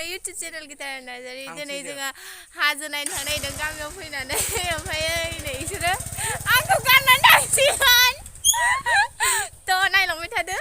YouTube channel guitar Narzary दिनै जोङो हाजो नायनो थांनायदों गामियाव फैनानै ओमफ्राय नै इसोरो आंखौ गाननानै थांसिगोन थ' नायलांबाय थादो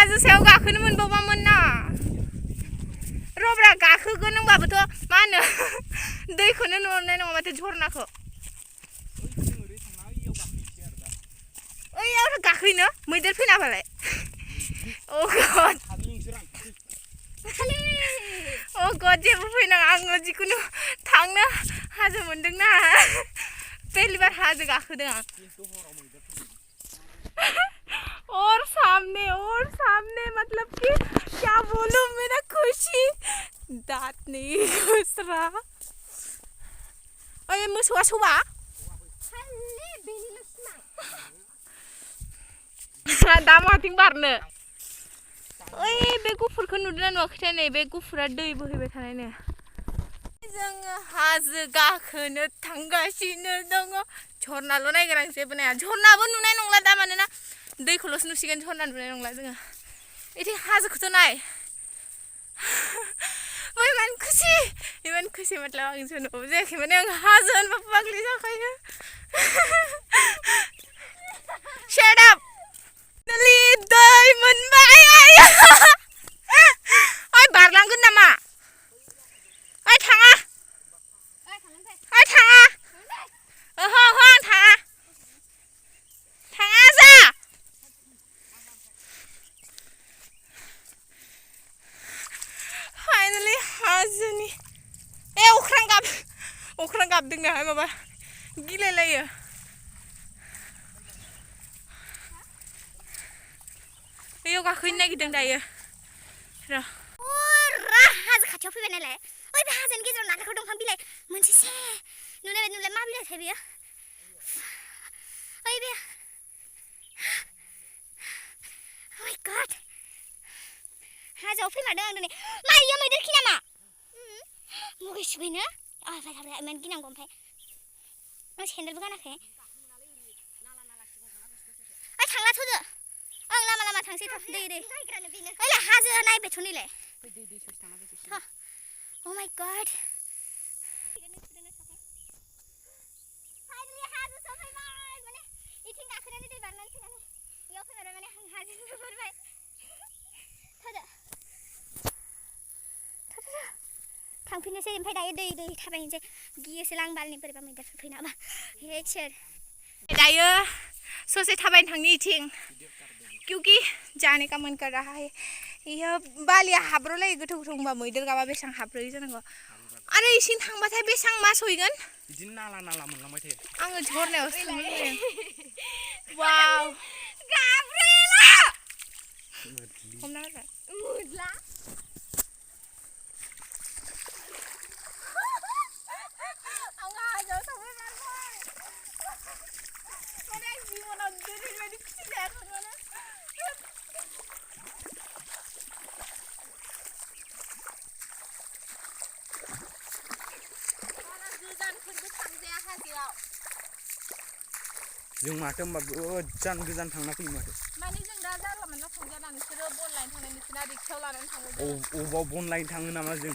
हाजो सायाव गाखोनो मोनबावबामोन ना रब्रा गाखोगोन नोंबाबोथ' मा होनो दैखौनो नुनाय नङा माथो झरनाखौ ओइयाव गाखोनो मैदेर फैनाबालाय अ गड जेबो फैनाङा आङो जिखुनु थांनो हाजो मोनदोंना पहली बार हाजो गाखोदों आं और सामने मतलब कि क्या बोलूं मेरा खुशी दांत नहीं घुस रहा ओए मोसौआ सौआ दा माथिं बारनो ओइ बे गुफुरखौ नुदोंना नुवाखैथाय नै बे गुफुरा दै बोहैबाय थानाय नो जोङो हाजो गाखोनो थांगासिनो दङ झरनाल' नायगोन आं जेबो नाया झरनाबो नुनाय नंला दा मानोना दैखौल'सो नुसिगोन झरना नुनाय नंला जोङो इथिं हाजोखौथ' नाय बै मान खुसि ছি इमान खुसि मतलब आं जोनोबो जायाखै माने आं हाजो होनबा पाग्लि जाखायो shut up नलि दै मोनबाय आया ओइ बारलांगोन नामा ओइ थाङा ओइ थाङा ओहो ओहो आं थाङा थाङा जा फाइनालि हाजोनि अख्रां गाबदोंनाहाय माबा गिलायलायो बैयाव गाखोनो नागिरदों दायो र' हाजो खाथियाव फैबाय नालाय ओइ बे हाजोनि गेजेराव नालेंखर दंफां बिलाइ मोनसेसे नुलाय मा बिलाइथाय बेयो ओइ बे oh my god हाजोआव फैमारदों आं दिनै मारियो मैदेर खि नामा मुगै सुगैनो फैखाबाय इमान गिनांगौ ओमफ्राय आं सेन्देलबो गानाखै ओइ थांला थ'दो ओं लामा थांसै दै ओइलाय हाजो नायबायथ' नैलाय oh my god फाइनालि हाजो सफैबाय माने इथिं गाखोनानै दै बारनानै फैनानै इयाव फैबाय माने आं हाजो नुहुरबाय थ'दो थांफिननोसै ओमफ्राय दायो दै थाबायनोसै गियोसो लां बालनि बोरैबा मैदेरफोर फैनाबा हे इसोर दायो ससे थाबायनो थांनि इथिं क्योंकि जाने का मन कर रहा है ये बालिया हाब्र'लायो गोथौ होनबा मैदेर गाबा बेसेबां हाब्र'यो जानांगौ आरो इसिं थांबाथाय बेसेबां मा सहैगोन बिदिनो नाला मोनलांबाय थायो आङो झरनायावसो थांनो लुबैदों वाव गाब्रिएला हमना होलाय मुदला आं हाजोआव सफैबाय माने आं जिबनाव ओरैबायदि खुसि जायाखैमोन जों माथो होनबा गोजान थांना फैयो माथो माने जों दा जानला मोनला थांजाला नोंसोरो बन लायनो थांनाय नोंसोरना रिक्सायाव लानानै थाङो अबाव बन लायनो थाङो नामा जों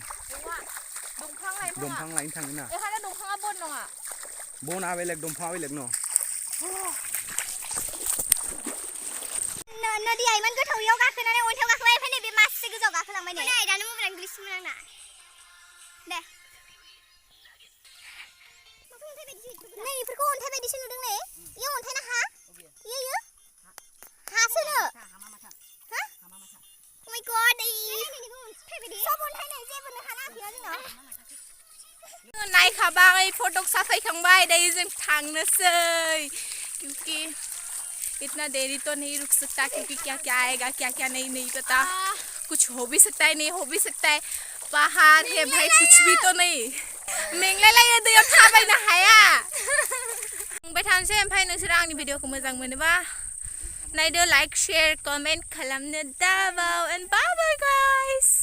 दंफां लायनो थाङो ना बेखायनो दंफाङा बन नङा बना बेलेग दंफाङा बेलेग न नदिया इमान गोथौयाव गाखोनानै अन्थायाव गाखोबाय ओमफ्राय नैबे मासे गोजौआव गाखोलांबाय नै दानो मबाइलानो ग्लिसमोन आंना दे नै इफोरखौ अन्थाइ बायदिसो नुदों नै इयो अन्थाइ ना हा इयो हासोनो हा oh my god सब अन्थाइ नै जेबोनो हा नाङाखैना जोंनाव नायखाबाय फटक साफायखांबाय दायो जों थांनोसै क्योंकि इतना देरी तो नहीं रुक सकता क्योंकि क्या आएगा क्या नहीं पता कुछ हो भी सकता है नहीं हो भी सकता है पहाड़ है भाई कुछ भी तो नहीं मेंलायलायो दैयाव थाबायनो हाया बुंबाय थानोसै ओमफ्राय नोंसोर आंनि भिडिअखौ मोजां मोनोबा नायदो लाइक शेयर कमेन्ट खालामनो दाबाव एन्ड बाय बाय गाइस